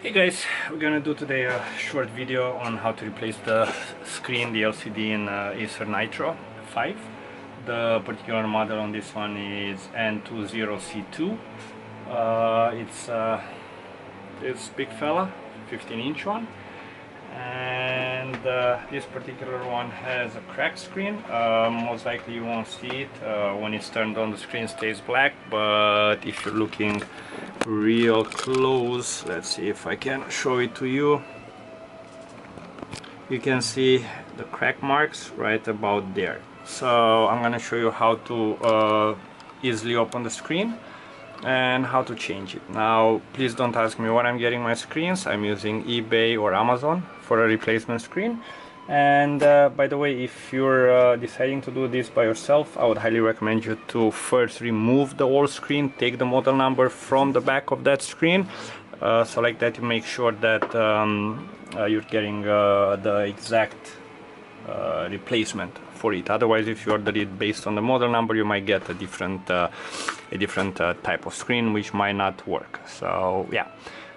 Hey guys, we're gonna do today a short video on how to replace the screen, the LCD in Acer Nitro 5. The particular model on this one is N20C2. It's this big fella, 15-inch one, and this particular one has a cracked screen. Most likely you won't see it when it's turned on. The screen stays black, but if you're looking real close, let's see if I can show it to you. You can see the crack marks right about there. So I'm gonna show you how to easily open the screen and how to change it. Now please don't ask me where I'm getting my screens. I'm using eBay or Amazon for a replacement screen. And by the way, if you're deciding to do this by yourself, I would highly recommend you to first remove the old screen, take the model number from the back of that screen, so like that you make sure that you're getting the exact replacement for it. Otherwise, if you order it based on the model number, you might get a different type of screen, which might not work. So yeah,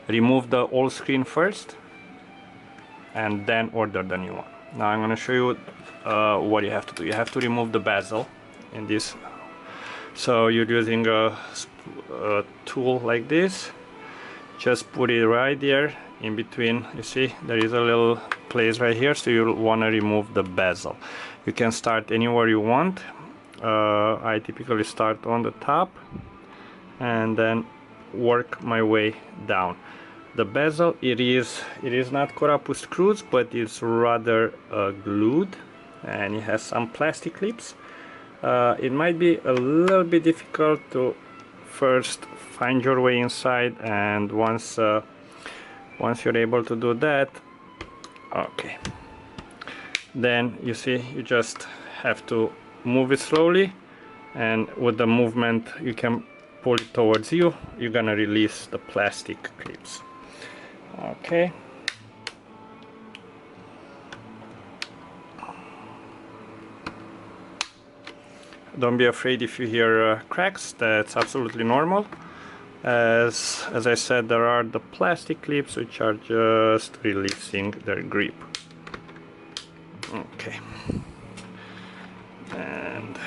remove the old screen first and then order the new one. Now I'm going to show you what you have to do. You have to remove the bezel in this. So you're using a tool like this. Just put it right there in between. You see there is a little place right here, so you'll want to remove the bezel. You can start anywhere you want. I typically start on the top and then work my way down. The bezel, it is not caught up with screws, but it's rather glued, and it has some plastic clips. It might be a little bit difficult to first find your way inside, and once you're able to do that, okay, then you see you just have to move it slowly, and with the movement you can pull it towards you. You're gonna release the plastic clips. Okay, don't be afraid if you hear cracks. That's absolutely normal. As I said, there are the plastic clips which are just releasing their grip. Okay, and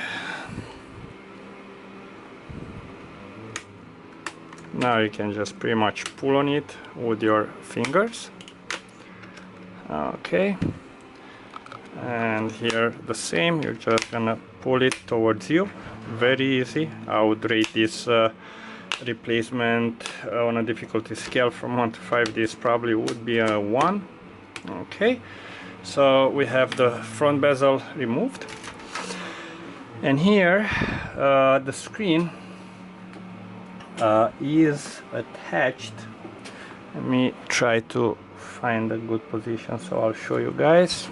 now you can just pretty much pull on it with your fingers. Okay, and here the same, you're just gonna pull it towards you. Very easy. I would rate this replacement on a difficulty scale from 1 to 5. This probably would be a 1. Okay, so we have the front bezel removed, and here the screen is attached. Let me try to find a good position, so I'll show you guys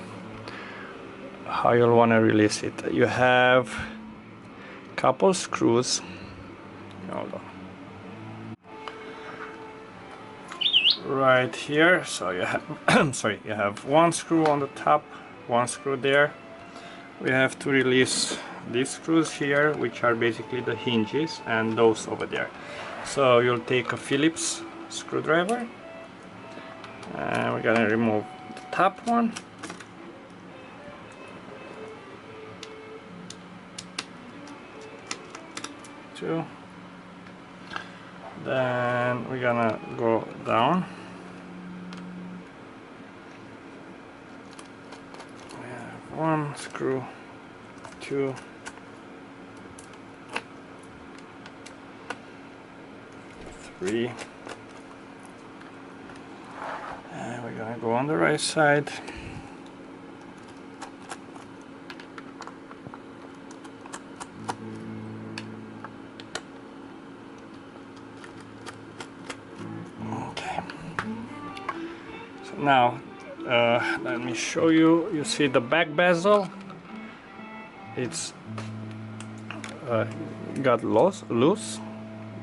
how you'll want to release it. You have a couple screws. Hold on. Right here, so you have sorry, you have one screw on the top, one screw there. We have to release these screws here, which are basically the hinges, and those over there. So you'll take a Phillips screwdriver, and we're gonna remove the top one. Two. Then we're gonna go down. We have one screw, two, three, and we're gonna go on the right side. Okay, so now let me show you. You see the back bezel, it's got loose,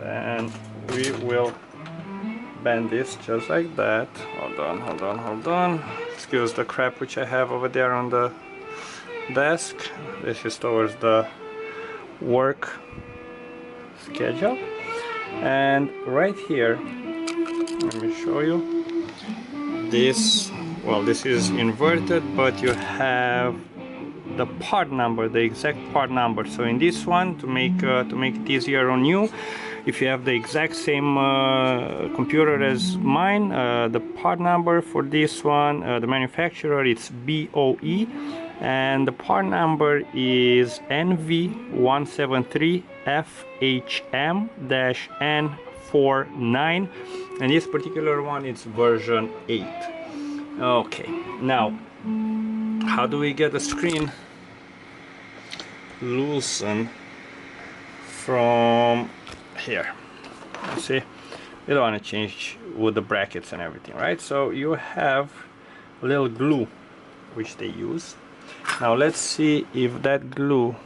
and we will bend this just like that. Hold on. Excuse the crap which I have over there on the desk. This is towards the work schedule. And right here, let me show you, this, well, this is inverted, but you have the part number, the exact part number. So in this one, to make it easier on you, if you have the exact same computer as mine, the part number for this one, the manufacturer, it's BOE, and the part number is NV173FHM-N49, and this particular one it's version 8. Okay, now how do we get the screen loosened from here? You see, you don't want to change with the brackets and everything, right? So you have a little glue which they use. Now let's see if that glue,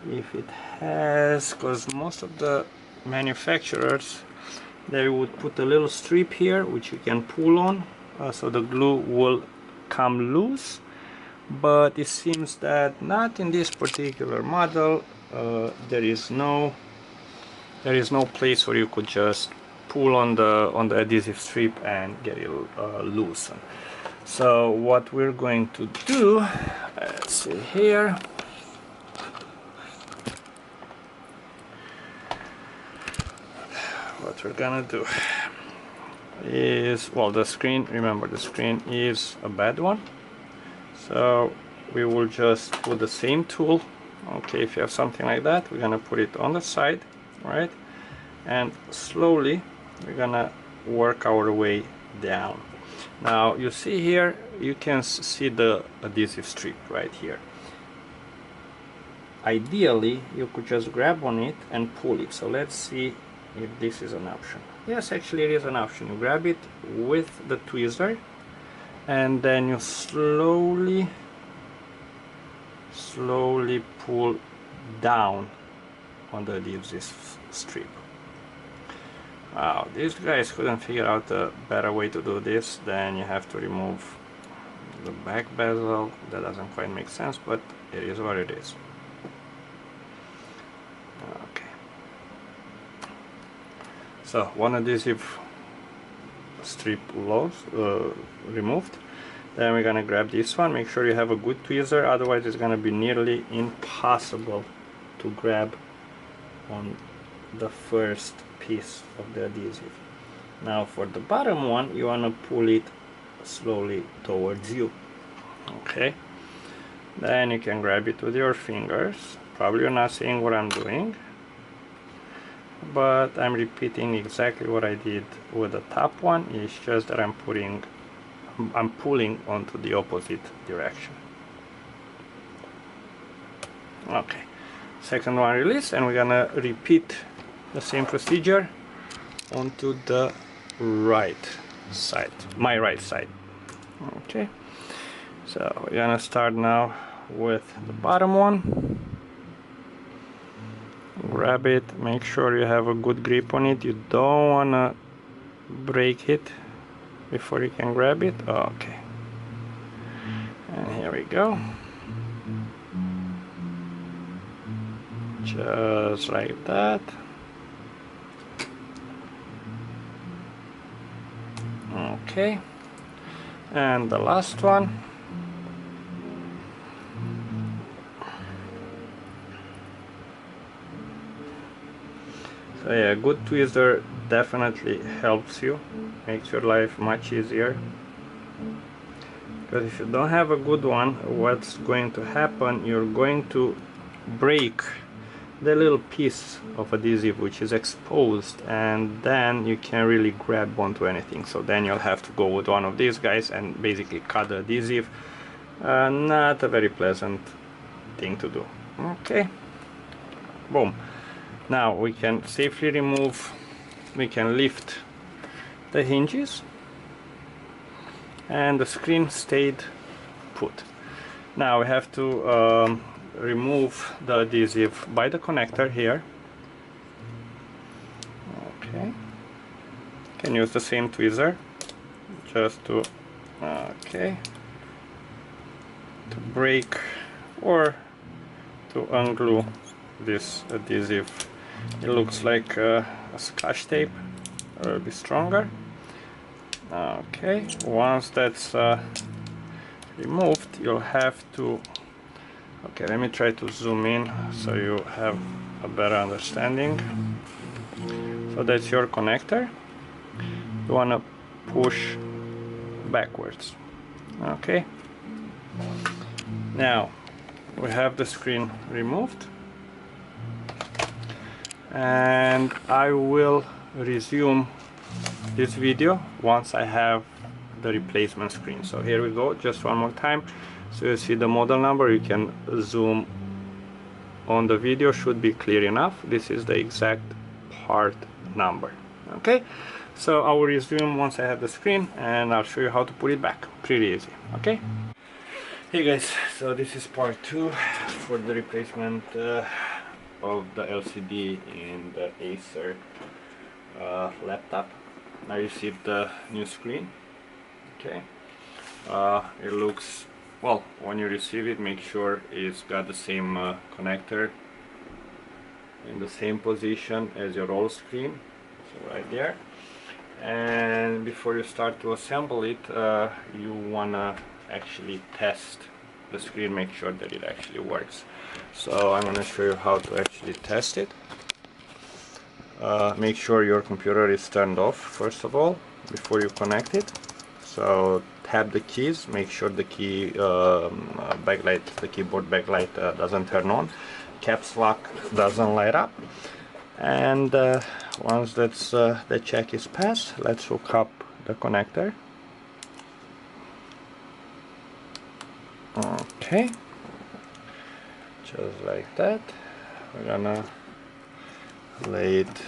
if it has, because most of the manufacturers, they would put a little strip here which you can pull on, so the glue will come loose. But it seems that not in this particular model. There is no place where you could just pull on the adhesive strip and get it loosened. So what we're going to do, let's see here. What we're gonna do is, well, the screen, remember the screen is a bad one, so we will just put the same tool. Okay, if you have something like that, we're gonna put it on the side, right, and slowly we're gonna work our way down. Now you see here, you can see the adhesive strip right here. Ideally you could just grab on it and pull it. So let's see if this is an option. Yes, actually it is an option. You grab it with the tweezer and then you slowly pull down on the adhesive strip. Wow, these guys couldn't figure out a better way to do this. Then you have to remove the back bezel. That doesn't quite make sense, but it is what it is. Okay, so one adhesive strip removed. Then we're gonna grab this one. Make sure you have a good tweezer, otherwise it's gonna be nearly impossible to grab on the first piece of the adhesive. Now for the bottom one, you wanna pull it slowly towards you. Okay, then you can grab it with your fingers. Probably you're not seeing what I'm doing, but I'm repeating exactly what I did with the top one. It's just that I'm pulling onto the opposite direction. Okay, second one release, and we're gonna repeat the same procedure onto the right side, my right side. Okay, so we're gonna start now with the bottom one. Grab it, make sure you have a good grip on it. You don't wanna break it before you can grab it. Okay, and here we go, just like that. Okay, and the last one. So yeah, good tweezer definitely helps you, makes your life much easier. Because if you don't have a good one, what's going to happen, you're going to break the little piece of adhesive which is exposed, and then you can't really grab onto anything. So then you'll have to go with one of these guys and basically cut the adhesive. Not a very pleasant thing to do. Okay, boom. Now we can safely remove, we can lift the hinges, and the screen stayed put. Now we have to remove the adhesive by the connector here. Okay, you can use the same tweezer just to to break or to unglue this adhesive. It looks like a scotch tape, a little bit stronger. Okay, once that's removed, you'll have to, okay, let me try to zoom in so you have a better understanding. So that's your connector. You want to push backwards. Okay, now we have the screen removed, and I will resume this video once I have the replacement screen. So here we go, just one more time. So you see the model number, you can zoom on the video, should be clear enough. This is the exact part number. Okay, so I will resume once I have the screen, and I'll show you how to put it back. Pretty easy. Okay. Hey guys, so this is part 2 for the replacement of the LCD in the Acer laptop. I received the new screen. Okay, it looks, well, when you receive it, make sure it's got the same connector in the same position as your old screen, so right there. And before you start to assemble it, you wanna actually test the screen, make sure that it actually works. So I'm gonna show you how to actually test it. Make sure your computer is turned off first of all before you connect it. So tap the keys, make sure the key backlight, the keyboard backlight doesn't turn on, caps lock doesn't light up, and once that's the check is passed, let's hook up the connector. Okay, just like that. We're gonna lay it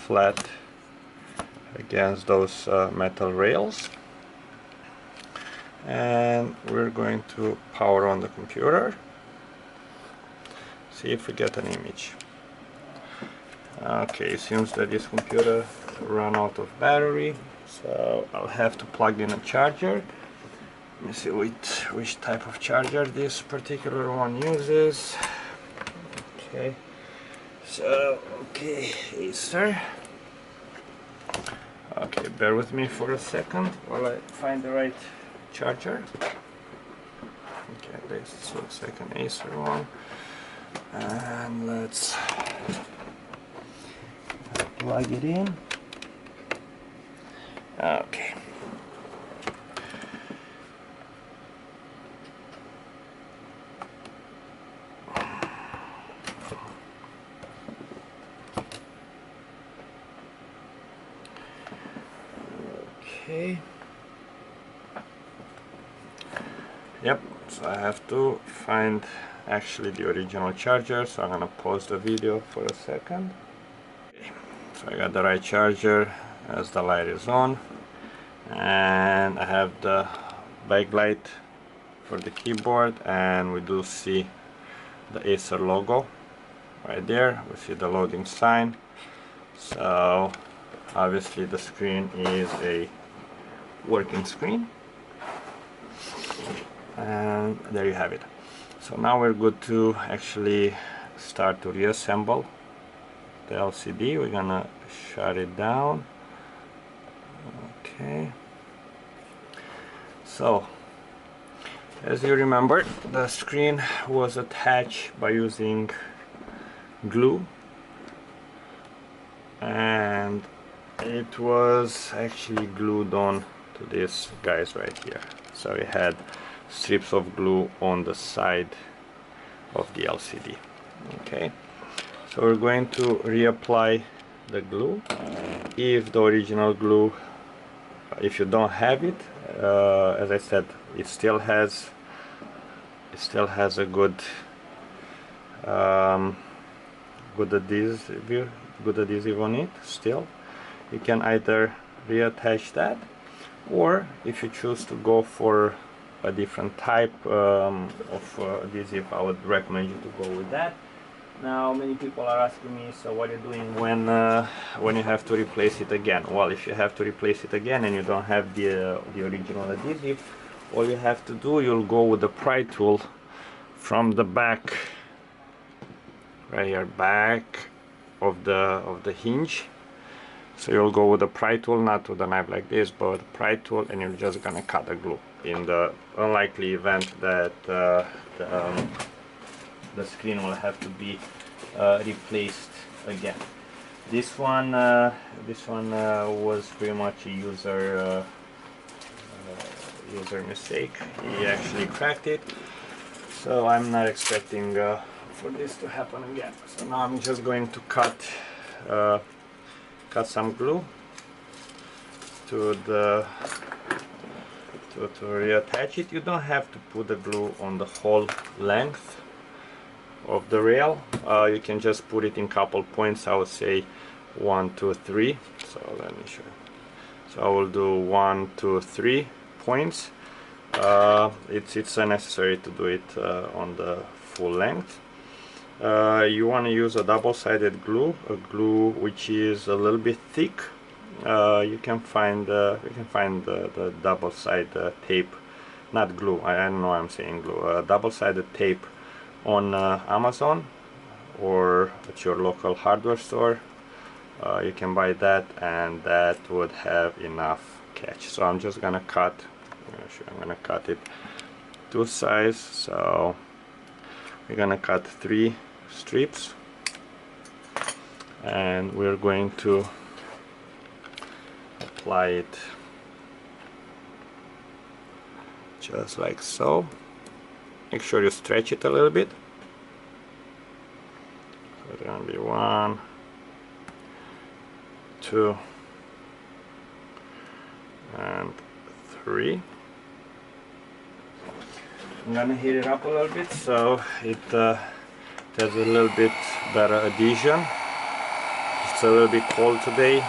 flat against those metal rails, and we're going to power on the computer. See if we get an image. Okay, it seems that this computer ran out of battery, so I'll have to plug in a charger. Let me see which type of charger this particular one uses. Okay, so okay, Acer. Okay, bear with me for a second while I find the right charger. Okay, this looks like an Acer one, and let's plug it in. Okay. Okay. Yep, so I have to find actually the original charger, so I'm gonna pause the video for a second. Okay. So I got the right charger as the light is on, and I have the backlight for the keyboard, and we do see the Acer logo right there. We see the loading sign, so obviously the screen is a working screen, and there you have it. So now we're good to actually start to reassemble the LCD. We're gonna shut it down. Okay, so as you remember, the screen was attached by using glue, and it was actually glued on to these guys right here. So we had strips of glue on the side of the LCD. Okay, so we're going to reapply the glue. If the original glue, if you don't have it, as I said, it still has a good good adhesive on it still. You can either reattach that, or if you choose to go for a different type of adhesive, I would recommend you to go with that. Now many people are asking me, so what are you doing when you have to replace it again? Well, if you have to replace it again and you don't have the original adhesive, all you have to do, you'll go with the pry tool from the back, right here, back of the hinge, So you'll go with a pry tool, not with a knife like this, but with a pry tool, and you're just gonna cut the glue. In the unlikely event that the screen will have to be replaced again. This one was pretty much a user mistake. He actually cracked it, so I'm not expecting for this to happen again. So now I'm just going to cut some glue to reattach it. You don't have to put the glue on the whole length of the rail. You can just put it in couple points. I would say 1, 2, 3. So let me show you. So I will do 1, 2, 3 points. It's unnecessary to do it on the full length. You want to use a double-sided glue, a glue which is a little bit thick. You can find the double-sided tape, not glue. I don't know why I'm saying glue. Double-sided tape on Amazon or at your local hardware store. You can buy that, and that would have enough catch. So I'm just gonna cut. I'm gonna cut it 2 sides. So we're gonna cut 3 strips, and we're going to apply it just like so. Make sure you stretch it a little bit. So there's gonna be 1, 2, and 3. I'm gonna heat it up a little bit so it has a little bit better adhesion. It's a little bit cold today.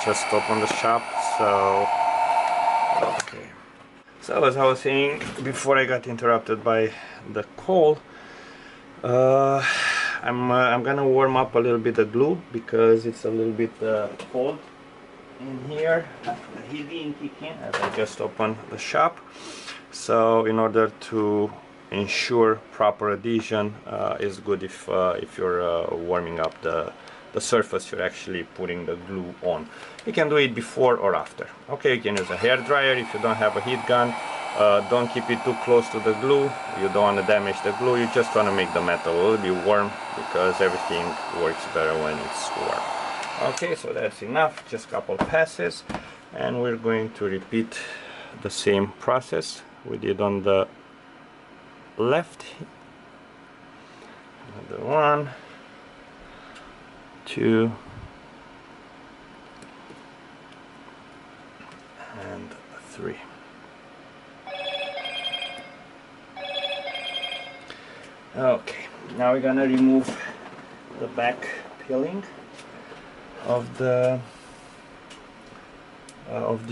Just opened the shop, so okay. So as I was saying before I got interrupted by the cold, I'm gonna warm up a little bit the glue because it's a little bit cold in here. The heat didn't kick in as I just opened the shop. So in order to ensure proper adhesion, it's good if you're warming up the surface you're actually putting the glue on. You can do it before or after. Okay, you can use a hair dryer if you don't have a heat gun. Don't keep it too close to the glue. You don't want to damage the glue. You just want to make the metal a little bit warm because everything works better when it's warm. Okay, so that's enough. Just a couple passes, and we're going to repeat the same process we did on the left. Another 1, 2, and 3. Okay, now we're gonna remove the back peeling of the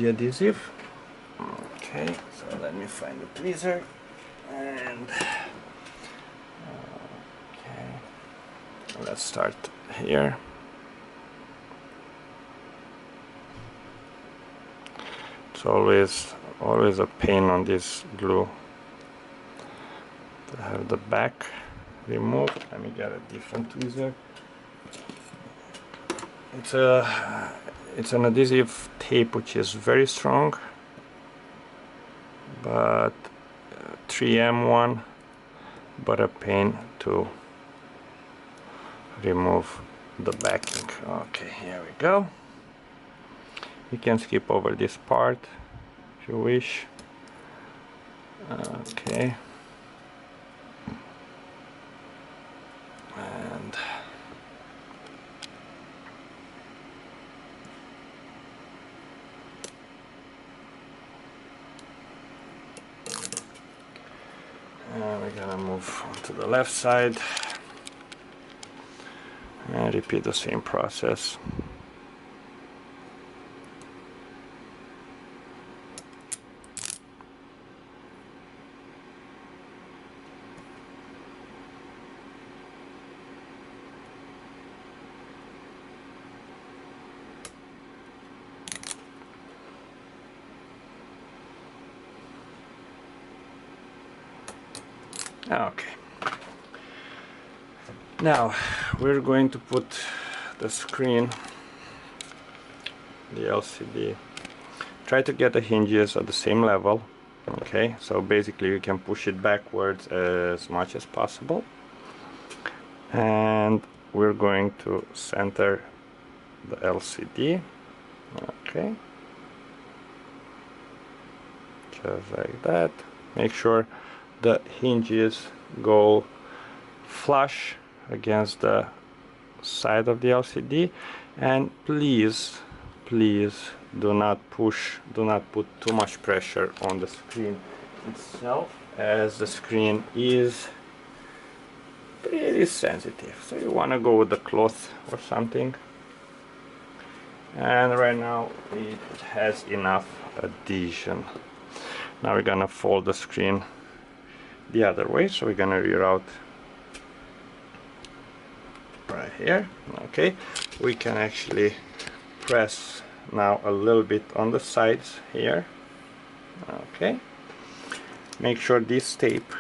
adhesive. Okay, so let me find the tweezer, and okay, let's start here. It's always a pain on this glue to have the back removed. Let me get a different tweezer. It's an adhesive tape which is very strong, but 3M one, but a pain to remove the backing. Okay, here we go. You can skip over this part if you wish. Okay, and we're gonna move on to the left side and repeat the same process. Okay, now we're going to put the screen the LCD. Try to get the hinges at the same level. Okay, so basically you can push it backwards as much as possible, and we're going to center the LCD. Okay, just like that. Make sure the hinges go flush against the side of the LCD, and please do not put too much pressure on the screen itself, as the screen is pretty sensitive, so you want to go with the cloth or something. And right now it has enough adhesion. Now we're gonna fold the screen the other way, so we're gonna reroute right here. Okay, we can actually press now a little bit on the sides here. Okay, make sure this tape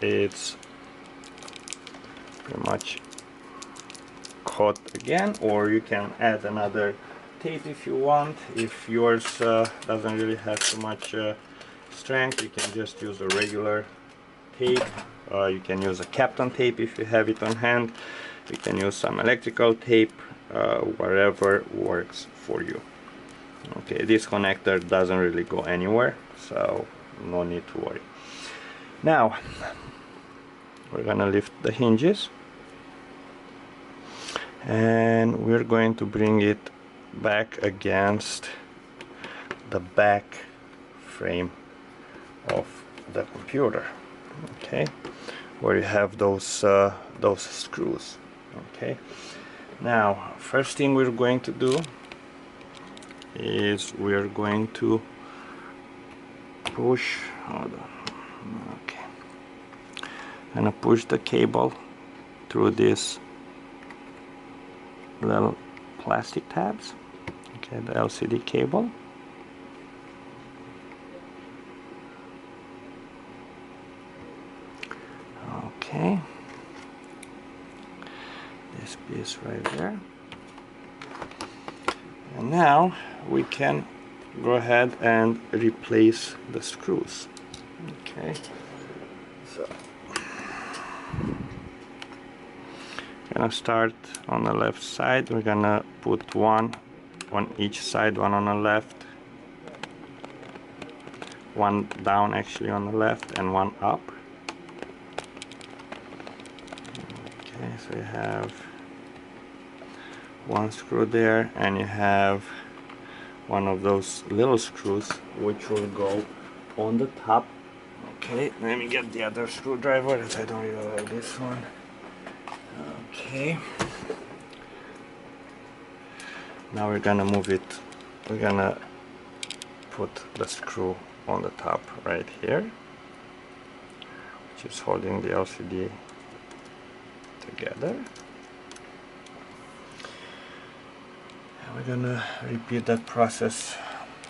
it's pretty much caught again, or you can add another tape if you want. If yours doesn't really have too much strength, you can just use a regular tape. You can use a Kapton tape if you have it on hand. You can use some electrical tape, whatever works for you. Okay, this connector doesn't really go anywhere, so no need to worry. Now we're gonna lift the hinges, and we're going to bring it back against the back frame of the computer. Okay, where you have those screws. Okay, now first thing we're going to do is we're going to push, hold on, okay, I'm gonna push the cable through this little plastic tabs. Okay, the LCD cable. Okay, this piece right there. And now we can go ahead and replace the screws. Okay, so we're gonna start on the left side. We're gonna put one on each side, one on the left, one down actually on the left, and one up. Okay, so you have one screw there, and you have one of those little screws which will go on the top. Okay, let me get the other screwdriver, as I don't really like this one. Okay, now we're gonna move it. We're gonna put the screw on the top right here, which is holding the LCD together. And we're gonna repeat that process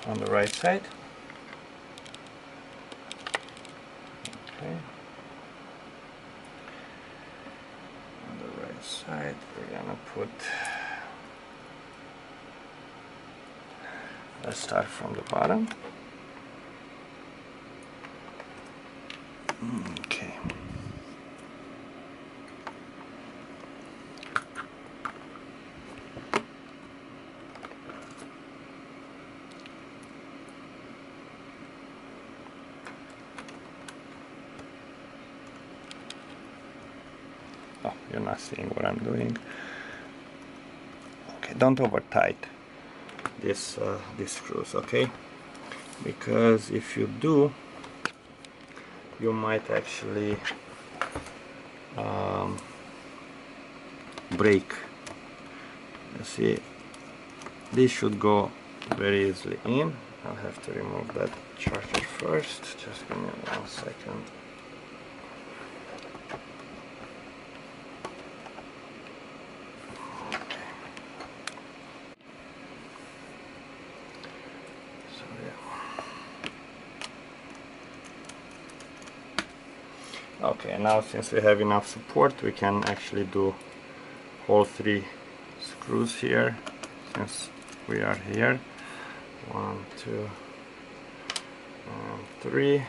on the right side. Okay. On the right side, we're gonna put, let's start from the bottom. Okay. Oh, you're not seeing what I'm doing. Okay, don't over tight these screws, okay? Because if you do, you might actually break. You see, this should go very easily in. I'll have to remove that charger first. Just give me 1 second. Okay, now since we have enough support, we can actually do all 3 screws here, since we are here. 1, 2, 3.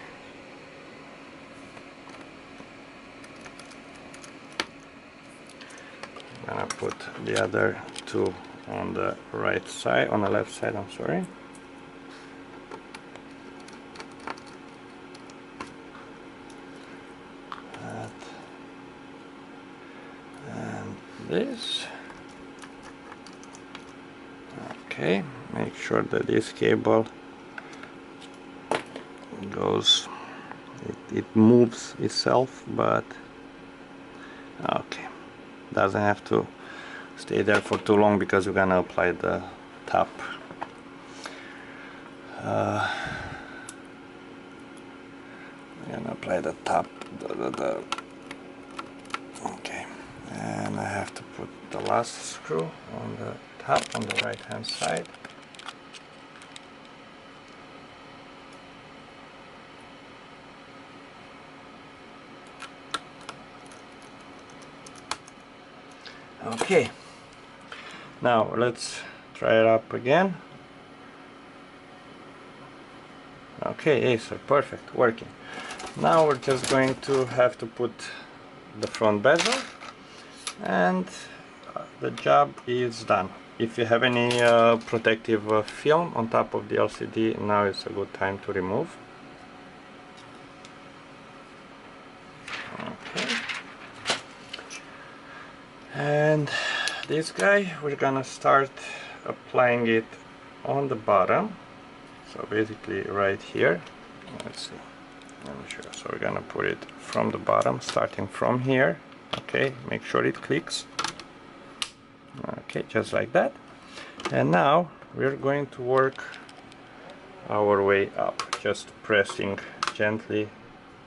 I'm gonna put the other 2 on the right side, on the left side, I'm sorry. That and this. Okay, make sure that this cable goes, it moves itself, but okay, doesn't have to stay there for too long because we're gonna apply the top. I'm gonna apply the top. Okay, and I have to put the last screw on the top on the right hand side. Okay, now let's try it up again. Okay, Acer, perfect, working. Now we're just going to have to put the front bezel, and the job is done. If you have any protective film on top of the LCD, now is a good time to remove. Okay. And this guy, we're gonna start applying it on the bottom. So basically right here. Let's see. Let me show you. So we're gonna put it from the bottom, starting from here. Okay, make sure it clicks. Okay, just like that. And now we're going to work our way up, just pressing gently.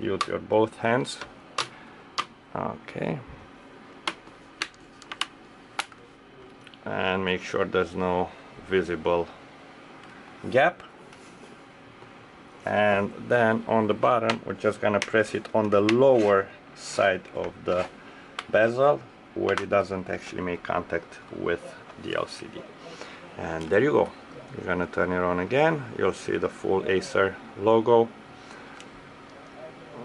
Use your both hands. Okay. And make sure there's no visible gap. And then on the bottom we're just gonna press it on the lower side of the bezel where it doesn't actually make contact with the LCD. And there you go. You're gonna turn it on again, you'll see the full Acer logo.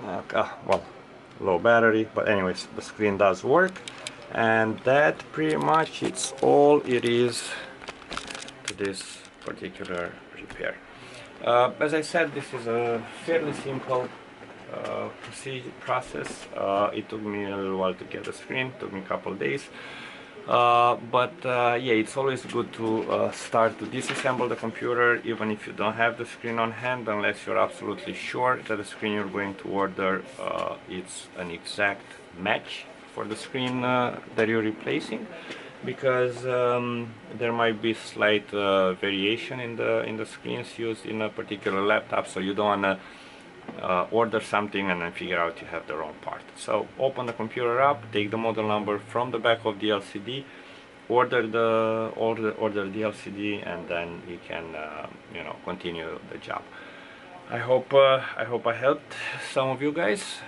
Well, low battery, but anyways, the screen does work. And that pretty much it's all it is to this particular repair. As I said, this is a fairly simple process. It took me a little while to get the screen, took me a couple of days. Yeah, it's always good to start to disassemble the computer, even if you don't have the screen on hand, unless you're absolutely sure that the screen you're going to order it's an exact match for the screen that you're replacing, because there might be slight variation in the screens used in a particular laptop, so you don't want to order something and then figure out you have the wrong part. So open the computer up, take the model number from the back of the LCD, order the LCD, and then you can you know, continue the job. I hope I helped some of you guys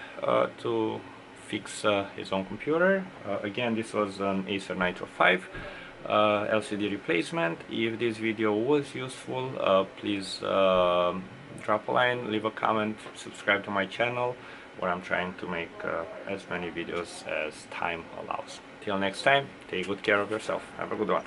to fix his own computer. Again, this was an Acer Nitro 5 LCD replacement. If this video was useful, please drop a line, leave a comment, subscribe to my channel, where I'm trying to make as many videos as time allows. Till next time, take good care of yourself. Have a good one.